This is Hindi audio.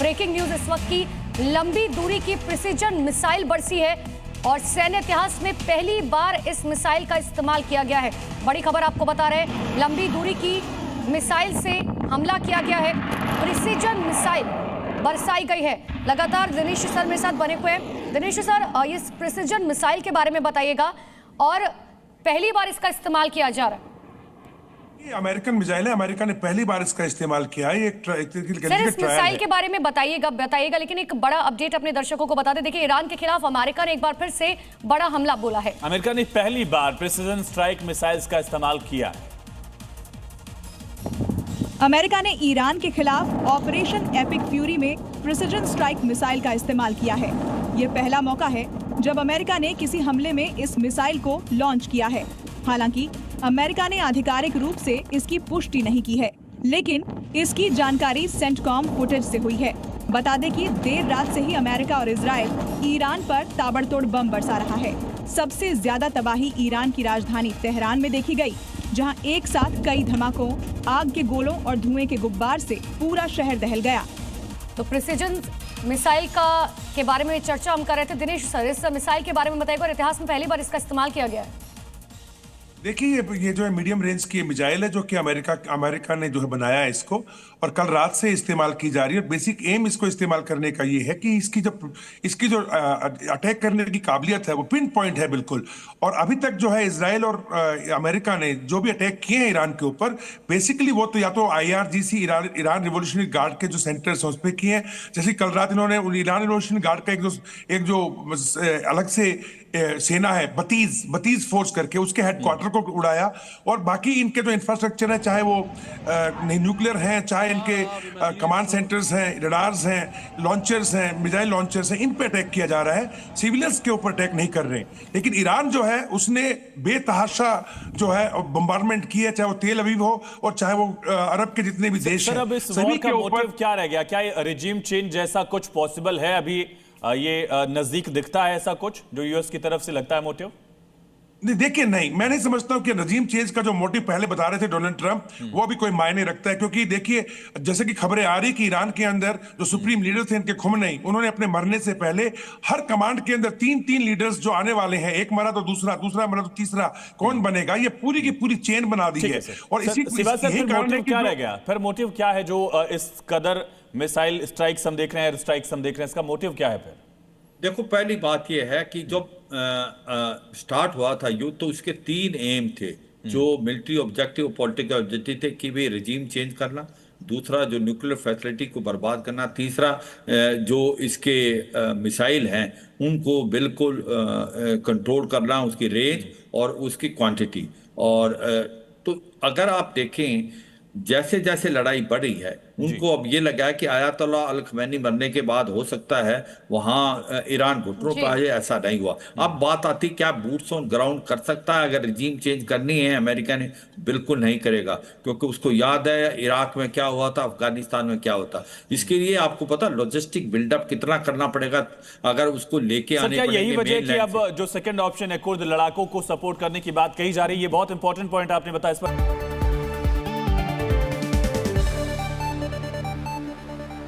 ब्रेकिंग न्यूज इस वक्त की। लंबी दूरी की प्रिसीजन मिसाइल बरसी है और सैन्य इतिहास में पहली बार इस मिसाइल का इस्तेमाल किया गया है। बड़ी खबर आपको बता रहे हैं, लंबी दूरी की मिसाइल से हमला किया गया है। प्रिसीजन मिसाइल बरसाई गई है। लगातार दिनेश सर मेरे साथ बने हुए हैं। दिनेश सर, इस प्रिसीजन मिसाइल के बारे में बताइएगा और पहली बार इसका इस्तेमाल किया जा रहा है। ये अमेरिकन मिसाइल है, अमेरिका ने पहली बार इसका इस्तेमाल किया है। सर, इस मिसाइल के बारे में बताइएगा, लेकिन एक बड़ा अपडेट अपने दर्शकों को बता दें। देखिए, ईरान के खिलाफ अमेरिका ने एक बार फिर से बड़ा हमला बोला है। अमेरिका ने पहली बार प्रिसीजन स्ट्राइक मिसाइल्स का इस्तेमाल किया। अमेरिका ने ईरान के खिलाफ ऑपरेशन एपिक फ्यूरी में प्रिसीजन स्ट्राइक मिसाइल का इस्तेमाल किया है। ये पहला मौका है जब अमेरिका ने किसी हमले में इस मिसाइल को लॉन्च किया है। हालांकि अमेरिका ने आधिकारिक रूप से इसकी पुष्टि नहीं की है, लेकिन इसकी जानकारी सेंटकॉम फुटेज से हुई है। बता दें कि देर रात से ही अमेरिका और इजराइल ईरान पर ताबड़तोड़ बम बरसा रहा है। सबसे ज्यादा तबाही ईरान की राजधानी तेहरान में देखी गई, जहां एक साथ कई धमाकों, आग के गोलों और धुएं के गुब्बार से पूरा शहर दहल गया। तो प्रिसीजन मिसाइल के बारे में चर्चा हम कर रहे थे। दिनेश सर, इस मिसाइल के बारे में बताइएगा और इतिहास में पहली बार इसका इस्तेमाल किया गया है। देखिए, ये जो है मीडियम रेंज की मिसाइल है जो कि अमेरिका ने जो है बनाया है इसको, और कल रात से इस्तेमाल की जा रही है। बेसिक एम इसको इस्तेमाल करने का ये है कि इसकी जो अटैक करने की काबिलियत है वो पिन पॉइंट है बिल्कुल। और अभी तक जो है इजराइल और अमेरिका ने जो भी अटैक किए हैं ईरान के ऊपर, बेसिकली वो तो या तो IRGC ईरान रिवोल्यूशनरी गार्ड के जो सेंटर्स हैं उस पर किए हैं। जैसे कल रात इन्होंने ईरान रिवोल्यूशनरी गार्ड का एक जो अलग से सेना है बतीज फोर्स करके, उसके हेडक्वार्टर को उड़ाया। और बाकी इनके जो इंफ्रास्ट्रक्चर है, चाहे वो न्यूक्लियर हैं, चाहे इनके कमांड सेंटर्स हैं, रडार्स हैं, लॉन्चर्स हैं, मिसाइल लॉन्चर्स हैं, इन पे अटैक किया जा रहा है। सिविलियंस के ऊपर अटैक नहीं कर रहे। लेकिन ईरान जो है उसने बेतहाशा जो है बम्बार्डमेंट की है, चाहे वो तेल अवीव हो और चाहे वो अरब के जितने भी देश हैं। अब इस वॉर का मोटिव क्या रह गया? क्या रिजीम चेंज जैसा कुछ पॉसिबल है? अभी ये नजदीक दिखता है ऐसा कुछ जो यूएस की तरफ से लगता है मोटिव? देखिए, नहीं, मैं नहीं समझता हूं कि रजीम चेंज का जो मोटिव पहले बता रहे थे डोनाल्ड ट्रंप, वो भी कोई मायने रखता है। क्योंकि देखिए, जैसे कि खबरें आ रही कि ईरान के अंदर जो सुप्रीम लीडर थे इनके खुमनई, उन्होंने अपने मरने से पहले हर कमांड के अंदर तीन लीडर्स जो आने वाले हैं, एक मरा तो दूसरा, दूसरा मरा तो तीसरा, कौन बनेगा, ये पूरी की पूरी चेन बना दी है। और इसी कारण क्या रह गया? फिर मोटिव क्या है जो इस कदर मिसाइल स्ट्राइक्स हम देख रहे हैं, एयर स्ट्राइक्स हम देख रहे हैं, इसका मोटिव क्या है? फिर देखो, पहली बात यह है कि जब स्टार्ट हुआ था युद्ध तो उसके 3 एम थे, जो मिलिट्री ऑब्जेक्टिव, पॉलिटिकल ऑब्जेक्टिव थे कि भी रिजीम चेंज करना, दूसरा जो न्यूक्लियर फैसिलिटी को बर्बाद करना, तीसरा जो इसके मिसाइल हैं उनको बिल्कुल कंट्रोल करना, उसकी रेंज और उसकी क्वांटिटी। और तो अगर आप देखें जैसे जैसे लड़ाई बढ़ रही है, उनको अब ये लगा है कि आयतुल्लाह अल खमैनी मरने के बाद हो सकता है वहां ईरान घुटनों पर आ जाए। ऐसा नहीं हुआ। अब बात आती क्या बूट्स ऑन ग्राउंड कर सकता है अगर रिजीम चेंज करनी है? अमेरिका ने बिल्कुल नहीं करेगा, क्योंकि उसको याद है इराक में क्या हुआ था, अफगानिस्तान में क्या होता। इसके लिए आपको पता लॉजिस्टिक बिल्डअप कितना करना पड़ेगा अगर उसको लेके आने पड़ेंगे। यही वजह है कि अब जो सेकंड ऑप्शन है कुर्द लड़ाकों को सपोर्ट करने की बात कही जा रही है। ये बहुत इंपॉर्टेंट पॉइंट आपने बताया इस पर।